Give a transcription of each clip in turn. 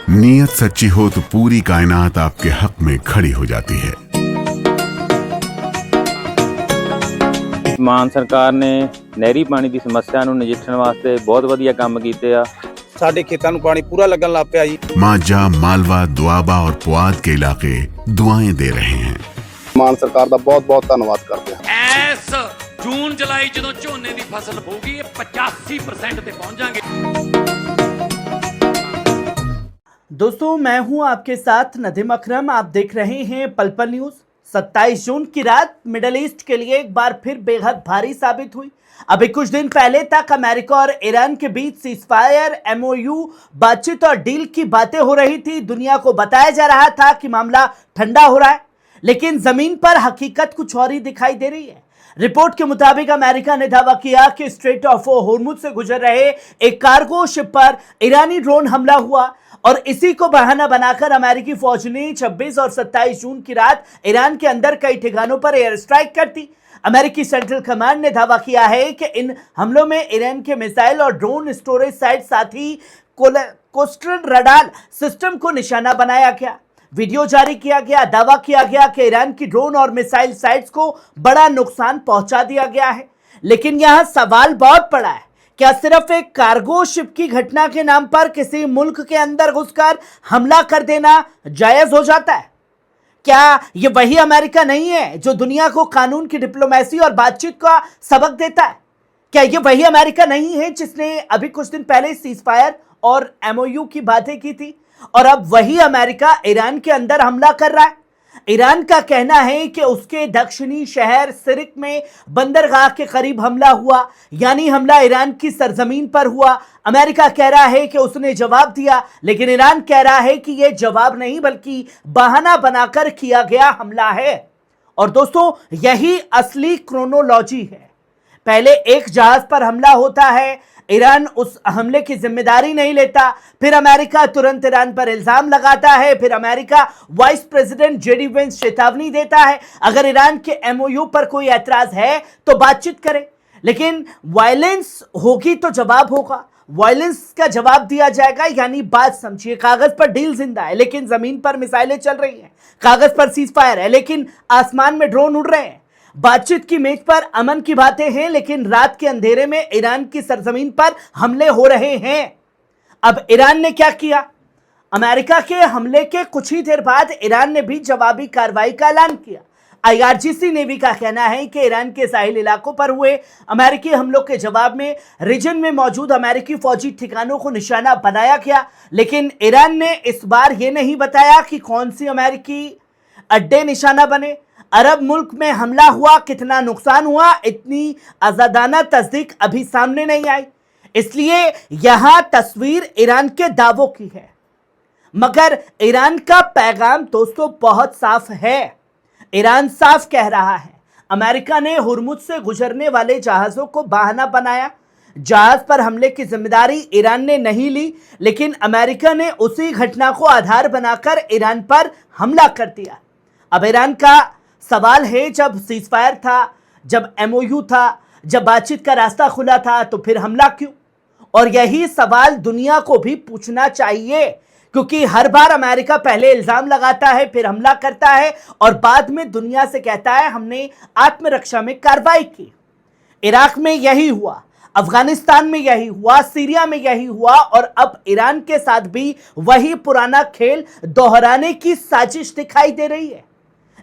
नीयत सच्ची हो तो पूरी कायनात आपके हक में खड़ी हो जाती है। ਮਾਨ ਸਰਕਾਰ ਨੇ ਨਹਿਰੀ ਪਾਣੀ ਦੀ ਸਮੱਸਿਆ ਨੂੰ ਨਜਿੱਠਣ ਵਾਸਤੇ ਬਹੁਤ ਵਧੀਆ ਕੰਮ ਕੀਤੇ ਆ। ਸਾਡੇ ਖੇਤਾਂ ਨੂੰ ਪਾਣੀ ਪੂਰਾ ਲੱਗਣ ਲੱਗ ਪਿਆ ਜੀ। माझा, मालवा, दुआबा और पुआध के इलाके दुआएं दे रहे हैं। ਮਾਨ ਸਰਕਾਰ ਦਾ ਬਹੁਤ ਬਹੁਤ ਧੰਨਵਾਦ ਕਰਦੇ ਹਾਂ। ਇਸ ਜੂਨ ਜੁਲਾਈ ਜਦੋਂ ਝੋਨੇ ਦੀ ਫਸਲ ਹੋਊਗੀ ਇਹ 85% ਤੇ पहुंच जाएंगे। दोस्तों मैं हूं आपके साथ नदीम अकरम। आप देख रहे हैं पल पल न्यूज। 27 जून की रात मिडिल ईस्ट के लिए एक बार फिर बेहद भारी साबित हुई। अभी कुछ दिन पहले तक अमेरिका और ईरान के बीच सीजफायर, एमओयू, बातचीत और डील की बातें हो रही थी। दुनिया को बताया जा रहा था कि मामला ठंडा हो रहा है, लेकिन जमीन पर हकीकत कुछ और ही दिखाई दे रही है। रिपोर्ट के मुताबिक अमेरिका ने दावा किया कि स्ट्रेट ऑफ होर्मुज से गुजर रहे एक कार्गो शिप पर ईरानी ड्रोन हमला हुआ और इसी को बहाना बनाकर अमेरिकी फौज ने 26 और 27 जून की रात ईरान के अंदर कई ठिकानों पर एयर स्ट्राइक कर दी। अमेरिकी सेंट्रल कमांड ने दावा किया है कि इन हमलों में ईरान के मिसाइल और ड्रोन स्टोरेज साइट साथ ही कोस्टल रडार सिस्टम को निशाना बनाया गया। वीडियो जारी किया गया। दावा किया गया कि ईरान की ड्रोन और मिसाइल साइट्स को बड़ा नुकसान पहुंचा दिया गया है। लेकिन यहां सवाल बहुत बड़ा है, क्या सिर्फ एक कार्गो शिप की घटना के नाम पर किसी मुल्क के अंदर घुसकर हमला कर देना जायज हो जाता है? क्या यह वही अमेरिका नहीं है जो दुनिया को कानून की डिप्लोमेसी और बातचीत का सबक देता है? क्या यह वही अमेरिका नहीं है जिसने अभी कुछ दिन पहले सीजफायर और एमओयू की बातें की थी और अब वही अमेरिका ईरान के अंदर हमला कर रहा है? ईरान का कहना है कि उसके दक्षिणी शहर सिरिक में बंदरगाह के करीब हमला हुआ, यानी हमला ईरान की सरजमीन पर हुआ। अमेरिका कह रहा है कि उसने जवाब दिया, लेकिन ईरान कह रहा है कि यह जवाब नहीं बल्कि बहाना बनाकर किया गया हमला है। और दोस्तों यही असली क्रोनोलॉजी है। पहले एक जहाज पर हमला होता है, ईरान उस हमले की जिम्मेदारी नहीं लेता, फिर अमेरिका तुरंत ईरान पर इल्जाम लगाता है, फिर America vice president JD Vance चेतावनी देता है अगर ईरान के एमओयू पर कोई ऐतराज है तो बातचीत करें। लेकिन वायलेंस होगी तो जवाब होगा, वायलेंस का जवाब दिया जाएगा। यानी बात समझिए, कागज पर डील जिंदा है लेकिन जमीन पर मिसाइलें चल रही हैं, कागज पर सीजफायर है लेकिन आसमान में ड्रोन उड़ रहे हैं। बातचीत की मेज पर अमन की बातें हैं लेकिन रात के अंधेरे में ईरान की सरजमीन पर हमले हो रहे हैं। अब ईरान ने क्या किया? अमेरिका के हमले के कुछ ही देर बाद ईरान ने भी जवाबी कार्रवाई का ऐलान किया। आईआरजीसी नेवी का कहना है कि ईरान के साहिल इलाकों पर हुए अमेरिकी हमलों के जवाब में रीजन में मौजूद अमेरिकी फौजी ठिकानों को निशाना बनाया गया। लेकिन ईरान ने इस बार यह नहीं बताया कि कौन सी अमेरिकी अड्डे निशाना बने, अरब मुल्क में हमला हुआ, कितना नुकसान हुआ। इतनी आजादाना तस्दीक अभी सामने नहीं आई, इसलिए यहां तस्वीर ईरान के दावों की है। मगर ईरान का पैगाम दोस्तों बहुत साफ है। ईरान साफ कह रहा है अमेरिका ने हुर्मुज से गुजरने वाले जहाजों को बहाना बनाया। जहाज पर हमले की जिम्मेदारी ईरान ने नहीं ली, लेकिन अमेरिका ने उसी घटना को आधार बनाकर ईरान पर हमला कर दिया। अब ईरान का सवाल है, जब सीजफायर था, जब एमओयू था, जब बातचीत का रास्ता खुला था, तो फिर हमला क्यों? और यही सवाल दुनिया को भी पूछना चाहिए, क्योंकि हर बार अमेरिका पहले इल्जाम लगाता है, फिर हमला करता है और बाद में दुनिया से कहता है हमने आत्मरक्षा में कार्रवाई की। इराक में यही हुआ, अफगानिस्तान में यही हुआ, सीरिया में यही हुआ और अब ईरान के साथ भी वही पुराना खेल दोहराने की साजिश दिखाई दे रही है।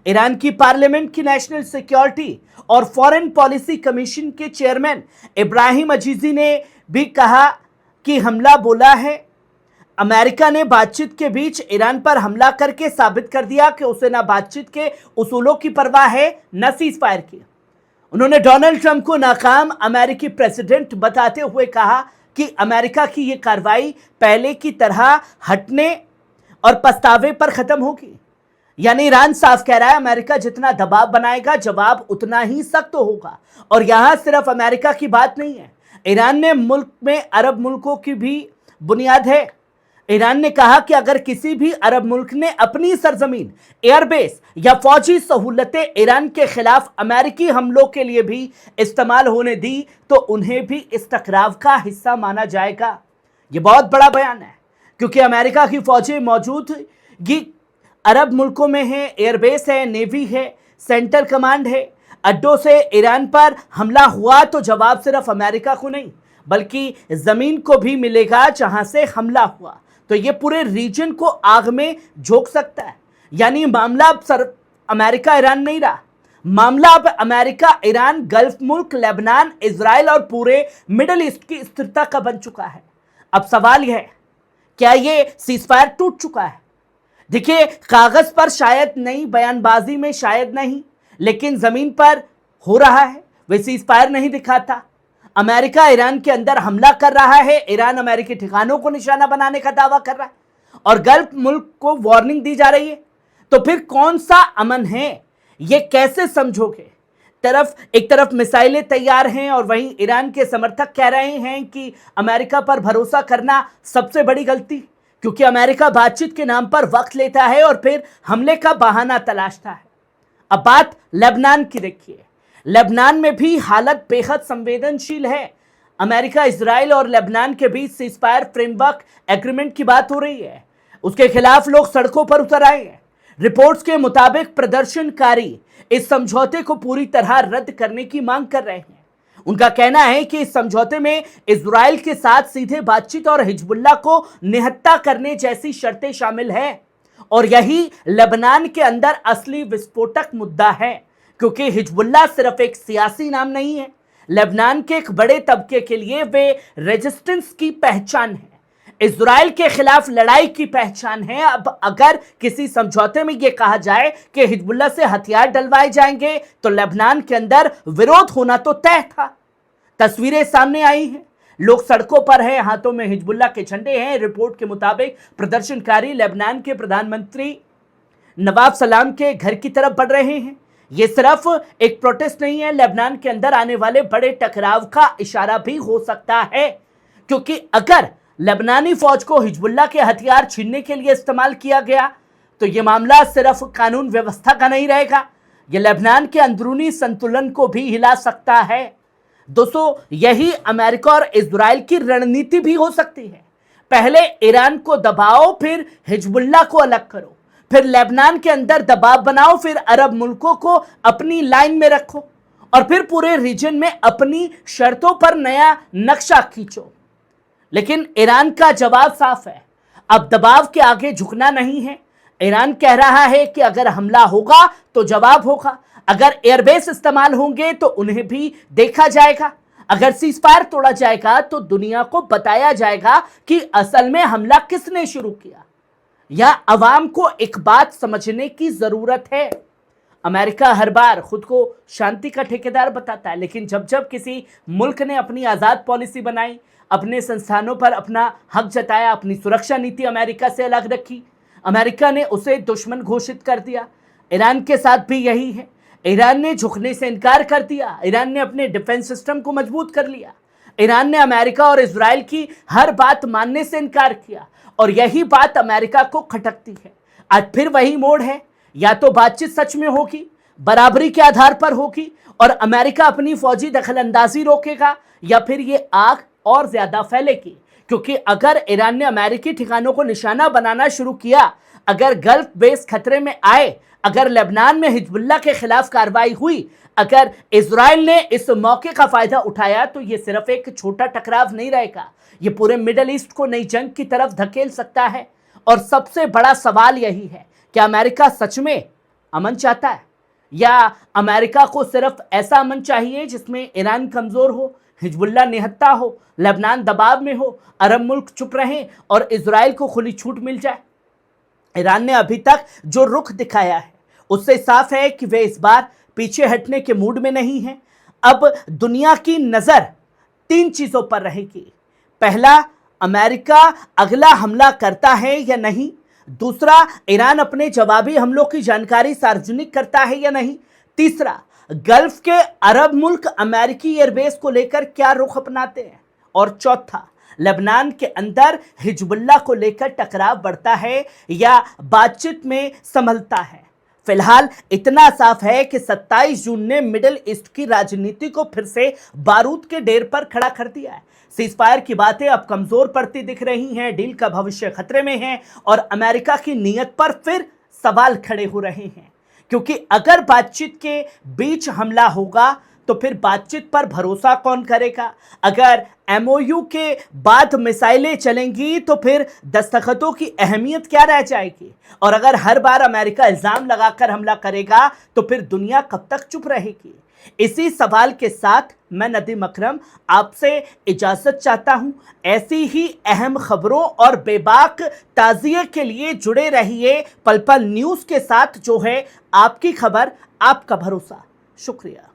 ईरान की पार्लियामेंट की नेशनल सिक्योरिटी और फॉरेन पॉलिसी कमीशन के चेयरमैन इब्राहिम अजीजी ने भी कहा कि हमला बोला है। अमेरिका ने बातचीत के बीच ईरान पर हमला करके साबित कर दिया कि उसे ना बातचीत के उसूलों की परवाह है, न सीजफायर की। उन्होंने डोनाल्ड ट्रंप को नाकाम अमेरिकी प्रेसिडेंट बताते हुए कहा कि अमेरिका की यह कार्रवाई पहले की तरह हटने और पछतावे पर खत्म होगी। यानी ईरान साफ कह रहा है अमेरिका जितना दबाव बनाएगा जवाब उतना ही सख्त होगा। और यहां सिर्फ अमेरिका की बात नहीं है, ईरान ने मुल्क में अरब मुल्कों की भी बुनियाद है। ईरान ने कहा कि अगर किसी भी अरब मुल्क ने अपनी सरजमीन, एयरबेस या फौजी सहूलतें ईरान के खिलाफ अमेरिकी हमलों के लिए भी इस्तेमाल होने दी तो उन्हें भी इस टकराव का हिस्सा माना जाएगा। ये बहुत बड़ा बयान है। क्योंकि अमेरिका की फौजें मौजूदगी अरब मुल्कों में है, एयरबेस है, नेवी है, सेंट्रल कमांड है। अड्डों से ईरान पर हमला हुआ तो जवाब सिर्फ अमेरिका को नहीं बल्कि ज़मीन को भी मिलेगा जहां से हमला हुआ। तो ये पूरे रीजन को आग में झोंक सकता है। यानी मामला अब सिर्फ अमेरिका ईरान नहीं रहा, मामला अब अमेरिका, ईरान, गल्फ मुल्क, लेबनान, इजराइल और पूरे मिडिल ईस्ट की स्थिरता का बन चुका है। अब सवाल यह है, क्या ये सीजफायर टूट चुका है? देखिए, कागज पर शायद नहीं, बयानबाजी में शायद नहीं, लेकिन जमीन पर हो रहा है। वे सीजफायर नहीं दिखाता। अमेरिका ईरान के अंदर हमला कर रहा है, ईरान अमेरिकी ठिकानों को निशाना बनाने का दावा कर रहा है और गल्फ मुल्क को वार्निंग दी जा रही है। तो फिर कौन सा अमन है, ये कैसे समझोगे? एक तरफ मिसाइलें तैयार हैं और वहीं ईरान के समर्थक कह रहे हैं कि अमेरिका पर भरोसा करना सबसे बड़ी गलती, क्योंकि अमेरिका बातचीत के नाम पर वक्त लेता है और फिर हमले का बहाना तलाशता है। अब बात लेबनान की देखिए। लेबनान में भी हालत बेहद संवेदनशील है। अमेरिका, इजराइल और लेबनान के बीच सीजफायर फ्रेमवर्क एग्रीमेंट की बात हो रही है। उसके खिलाफ लोग सड़कों पर उतर आए हैं। रिपोर्ट्स के मुताबिक प्रदर्शनकारी इस समझौते को पूरी तरह रद्द करने की मांग कर रहे हैं। उनका कहना है कि इस समझौते में इजराइल के साथ सीधे बातचीत और हिजबुल्लाह को निहत्था करने जैसी शर्तें शामिल हैं और यही लेबनान के अंदर असली विस्फोटक मुद्दा है, क्योंकि हिजबुल्लाह सिर्फ एक सियासी नाम नहीं है, लेबनान के एक बड़े तबके के लिए वे रेजिस्टेंस की पहचान है, इजराइल के खिलाफ लड़ाई की पहचान है। अब अगर किसी समझौते में यह कहा जाए कि हिजबुल्लाह से हथियार डलवाए जाएंगे तो लेबनान के अंदर विरोध होना तो तय था। तस्वीरें सामने आई हैं, लोग सड़कों पर हैं, हाथों में हिजबुल्लाह के झंडे हैं। रिपोर्ट के मुताबिक प्रदर्शनकारी लेबनान के प्रधानमंत्री नवाब सलाम के घर की तरफ बढ़ रहे हैं। यह सिर्फ एक प्रोटेस्ट नहीं है, लेबनान के अंदर आने वाले बड़े टकराव का इशारा भी हो सकता है, क्योंकि अगर लेबनानी फौज को हिजबुल्लाह के हथियार छीनने के लिए इस्तेमाल किया गया तो यह मामला सिर्फ कानून व्यवस्था का नहीं रहेगा, यह लेबनान के अंदरूनी संतुलन को भी हिला सकता है। दोस्तों, यही अमेरिका और इजराइल की रणनीति भी हो सकती है। पहले ईरान को दबाओ, फिर हिजबुल्लाह को अलग करो, फिर लेबनान के अंदर दबाव बनाओ, फिर अरब मुल्कों को अपनी लाइन में रखो और फिर पूरे रीजन में अपनी शर्तों पर नया नक्शा खींचो। लेकिन ईरान का जवाब साफ है, अब दबाव के आगे झुकना नहीं है। ईरान कह रहा है कि अगर हमला होगा तो जवाब होगा, अगर एयरबेस इस्तेमाल होंगे तो उन्हें भी देखा जाएगा, अगर सीजफायर तोड़ा जाएगा तो दुनिया को बताया जाएगा कि असल में हमला किसने शुरू किया। या अवाम को एक बात समझने की जरूरत है, अमेरिका हर बार खुद को शांति का ठेकेदार बताता है, लेकिन जब जब किसी मुल्क ने अपनी आज़ाद पॉलिसी बनाई, अपने संस्थानों पर अपना हक जताया, अपनी सुरक्षा नीति अमेरिका से अलग रखी, अमेरिका ने उसे दुश्मन घोषित कर दिया। ईरान के साथ भी यही है, ईरान ने झुकने से इनकार कर दिया, ईरान ने अपने डिफेंस सिस्टम को मजबूत कर लिया, ईरान ने अमेरिका और इजराइल की हर बात मानने से इनकार किया और यही बात अमेरिका को खटकती है। आज फिर वही मोड़ है, या तो बातचीत सच में होगी, बराबरी के आधार पर होगी और अमेरिका अपनी फौजी दखलंदाजी रोकेगा, या फिर ये आग और ज्यादा फैलेगी, क्योंकि अगर ईरान ने अमेरिकी ठिकानों को निशाना बनाना शुरू किया, अगर गल्फ बेस खतरे में आए, अगर लेबनान में हिजबुल्लाह के खिलाफ कार्रवाई हुई, अगर इजराइल ने इस मौके का फायदा उठाया, तो ये सिर्फ एक छोटा टकराव नहीं रहेगा, ये पूरे मिडिल ईस्ट को नई जंग की तरफ धकेल सकता है। और सबसे बड़ा सवाल यही है कि अमेरिका सच में अमन चाहता है, या अमेरिका को सिर्फ ऐसा अमन चाहिए जिसमें ईरान कमजोर हो, हिजबुल्लाह निहत्था हो, लेबनान दबाव में हो, अरब मुल्क चुप रहें और इजराइल को खुली छूट मिल जाए। ईरान ने अभी तक जो रुख दिखाया है उससे साफ है कि वे इस बार पीछे हटने के मूड में नहीं हैं। अब दुनिया की नजर 3 चीजों पर रहेगी। पहला, अमेरिका अगला हमला करता है या नहीं। दूसरा, ईरान अपने जवाबी हमलों की जानकारी सार्वजनिक करता है या नहीं। तीसरा, गल्फ के अरब मुल्क अमेरिकी एयरबेस को लेकर क्या रुख अपनाते हैं। और चौथा, लेबनान के अंदर हिजबुल्लाह को लेकर टकराव बढ़ता है या बातचीत में संभलता है। फिलहाल इतना साफ है कि 27 जून ने मिडिल ईस्ट की राजनीति को फिर से बारूद के ढेर पर खड़ा कर दिया है। सीजफायर की बातें अब कमजोर पड़ती दिख रही हैं, डील का भविष्य खतरे में है और अमेरिका की नीयत पर फिर सवाल खड़े हो रहे हैं, क्योंकि अगर बातचीत के बीच हमला होगा तो फिर बातचीत पर भरोसा कौन करेगा। अगर एमओयू के बाद मिसाइलें चलेंगी तो फिर दस्तखतों की अहमियत क्या रह जाएगी, और अगर हर बार अमेरिका इल्जाम लगाकर हमला करेगा तो फिर दुनिया कब तक चुप रहेगी। इसी सवाल के साथ मैं नदीम अकरम आपसे इजाजत चाहता हूं। ऐसी ही अहम खबरों और बेबाक ताज़िये के लिए जुड़े रहिए पल पल न्यूज़ के साथ, जो है आपकी खबर आपका भरोसा। शुक्रिया।